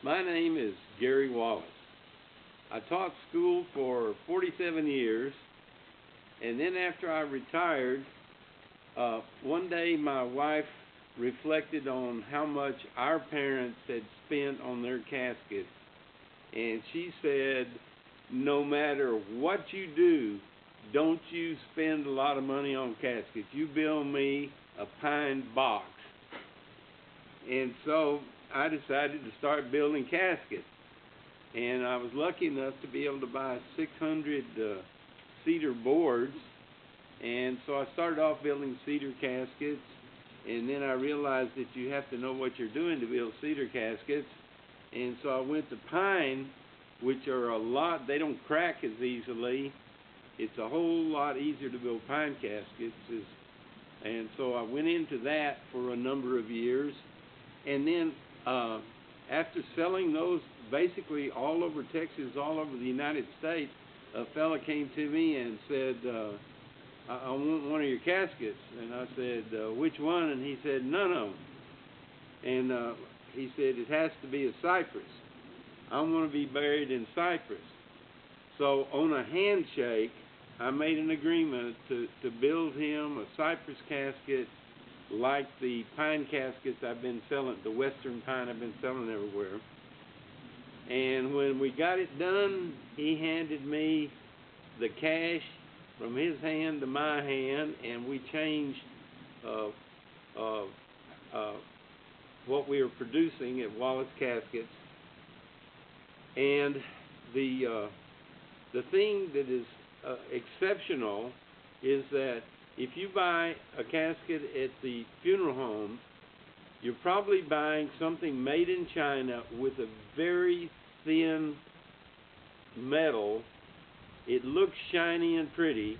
My name is Gary Wallace. I taught school for 47 years, and then after I retired, one day my wife reflected on how much our parents had spent on their caskets, and she said, no matter what you do, don't you spend a lot of money on caskets. You build me a pine box. And so I decided to start building caskets, and I was lucky enough to be able to buy 600 cedar boards, and so I started off building cedar caskets, and then I realized that you have to know what you're doing to build cedar caskets, and so I went to pine, which are they don't crack as easily. It's a whole lot easier to build pine caskets, and so I went into that for a number of years, and then after selling those basically all over Texas, all over the United States, a fella came to me and said, I want one of your caskets. And I said, which one? And he said, none of them. And he said, it has to be a cypress. I want to be buried in cypress. So on a handshake, I made an agreement to build him a cypress casket like the pine caskets I've been selling, the western pine I've been selling everywhere. And when we got it done, he handed me the cash from his hand to my hand, and we changed what we were producing at Wallace Caskets. And the thing that is exceptional is that if you buy a casket at the funeral home, you're probably buying something made in China with a very thin metal. It looks shiny and pretty,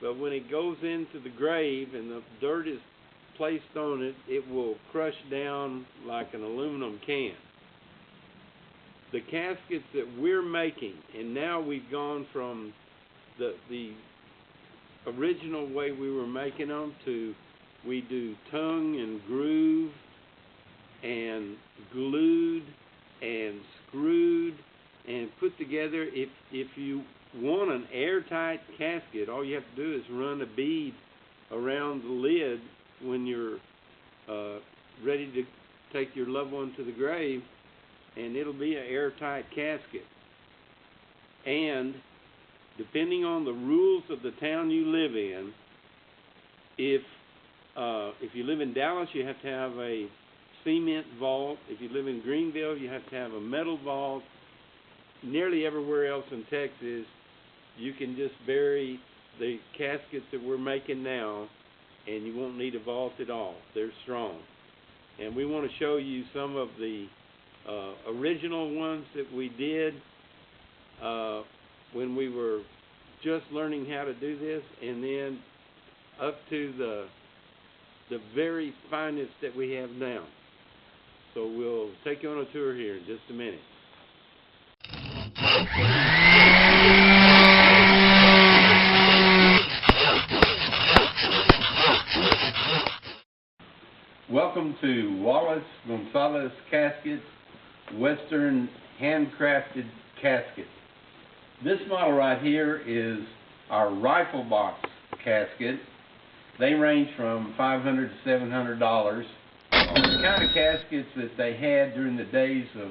but when it goes into the grave and the dirt is placed on it, it will crush down like an aluminum can. The caskets that we're making, and now we've gone from the original way we were making them to we do tongue and groove and glued and screwed and put together. If you want an airtight casket, all you have to do is run a bead around the lid when you're ready to take your loved one to the grave, and it'll be an airtight casket. And depending on the rules of the town you live in, if you live in Dallas, you have to have a cement vault. If you live in Greenville, you have to have a metal vault. Nearly everywhere else in Texas, you can just bury the caskets that we're making now, and you won't need a vault at all. They're strong. And we want to show you some of the original ones that we did when we were just learning how to do this, and then up to the very finest that we have now. So we'll take you on a tour here in just a minute. Welcome to Wallace Gonzalez Caskets, Western handcrafted casket. This model right here is our rifle box casket. They range from $500 to $700. The kind of caskets that they had during the days of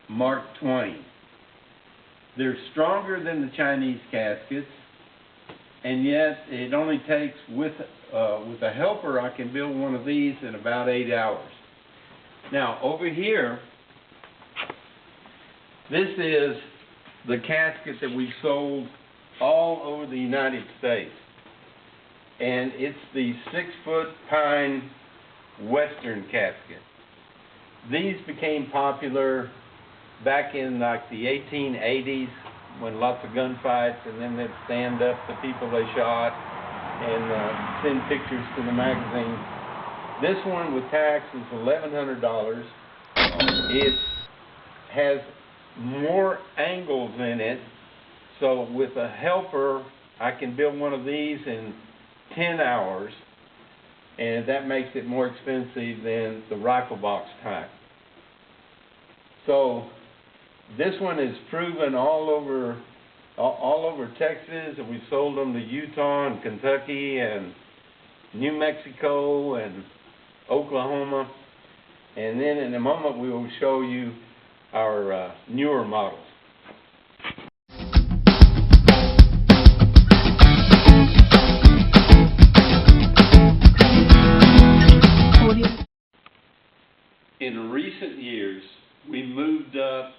Mark Twain. They're stronger than the Chinese caskets, and yet it only takes, with a helper, I can build one of these in about 8 hours. Now over here, this is the casket that we sold all over the United States. and it's the 6-foot pine western casket. These became popular back in like the 1880s when lots of gunfights, and then they'd stand up the people they shot and send pictures to the magazine. This one with tax is $1,100. It has more angles in it, so with a helper I can build one of these in 10 hours, and that makes it more expensive than the rifle box type. So this one is proven all over Texas, and we sold them to Utah and Kentucky and New Mexico and Oklahoma. And then in a moment we will show you our newer models. In recent years, we moved up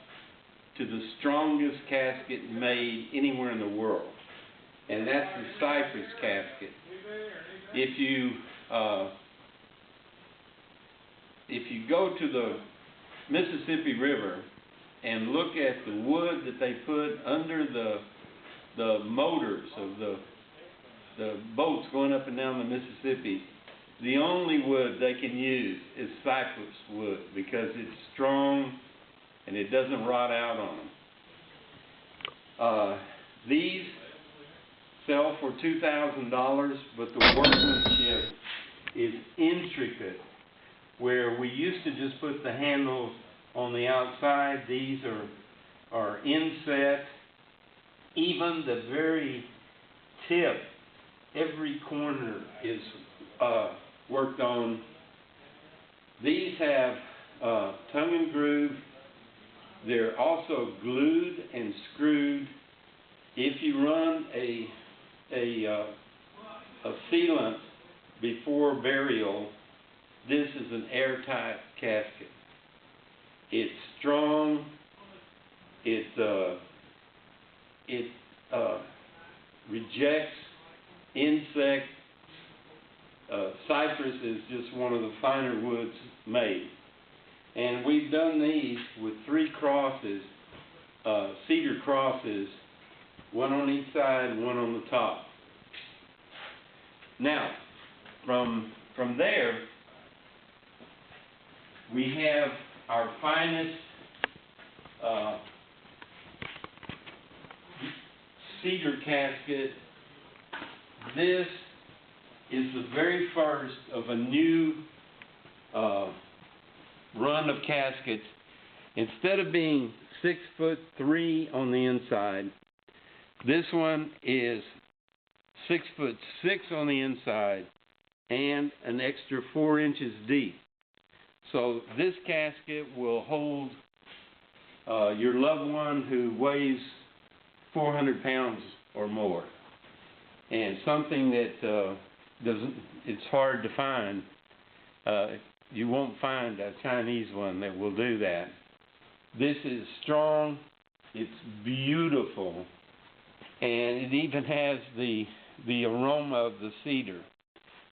to the strongest casket made anywhere in the world, and that's the cypress casket. If you go to the Mississippi River and look at the wood that they put under the motors of the boats going up and down the Mississippi, the only wood they can use is cypress wood because it's strong and it doesn't rot out on them. These sell for $2,000, but the workmanship is intricate. Where we used to just put the handles on the outside, these are inset. Even the very tip, every corner is worked on. These have tongue and groove. They're also glued and screwed. If you run a sealant before burial, this is an airtight casket. It's strong. It rejects insects. Cypress is just one of the finer woods made. And we've done these with 3 crosses, cedar crosses, one on each side, one on the top. Now, from there, we have our finest cedar casket. This is the very first of a new run of caskets. Instead of being 6'3" on the inside, this one is 6'6" on the inside and an extra 4 inches deep. So this casket will hold your loved one who weighs 400 pounds or more, and something that it's hard to find. You won't find a Chinese one that will do that. This is strong, it's beautiful, and it even has the aroma of the cedar.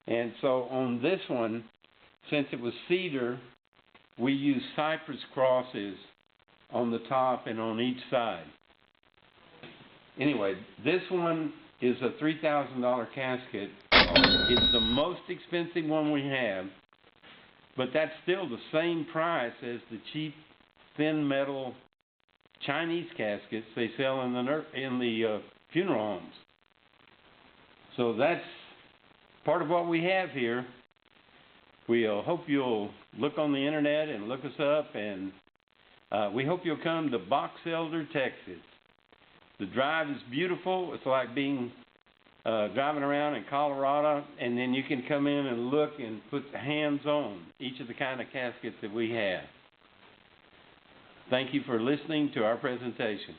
And so on this one, since it was cedar, we used cypress crosses on the top and on each side. Anyway, this one is a $3,000 casket. It's the most expensive one we have, but that's still the same price as the cheap thin metal Chinese caskets they sell in the funeral homes. So that's part of what we have here. We hope you'll look on the internet and look us up, and we hope you'll come to Boxelder, Texas. The drive is beautiful. It's like being driving around in Colorado, and then you can come in and look and put hands on each of the kind of caskets that we have. Thank you for listening to our presentation.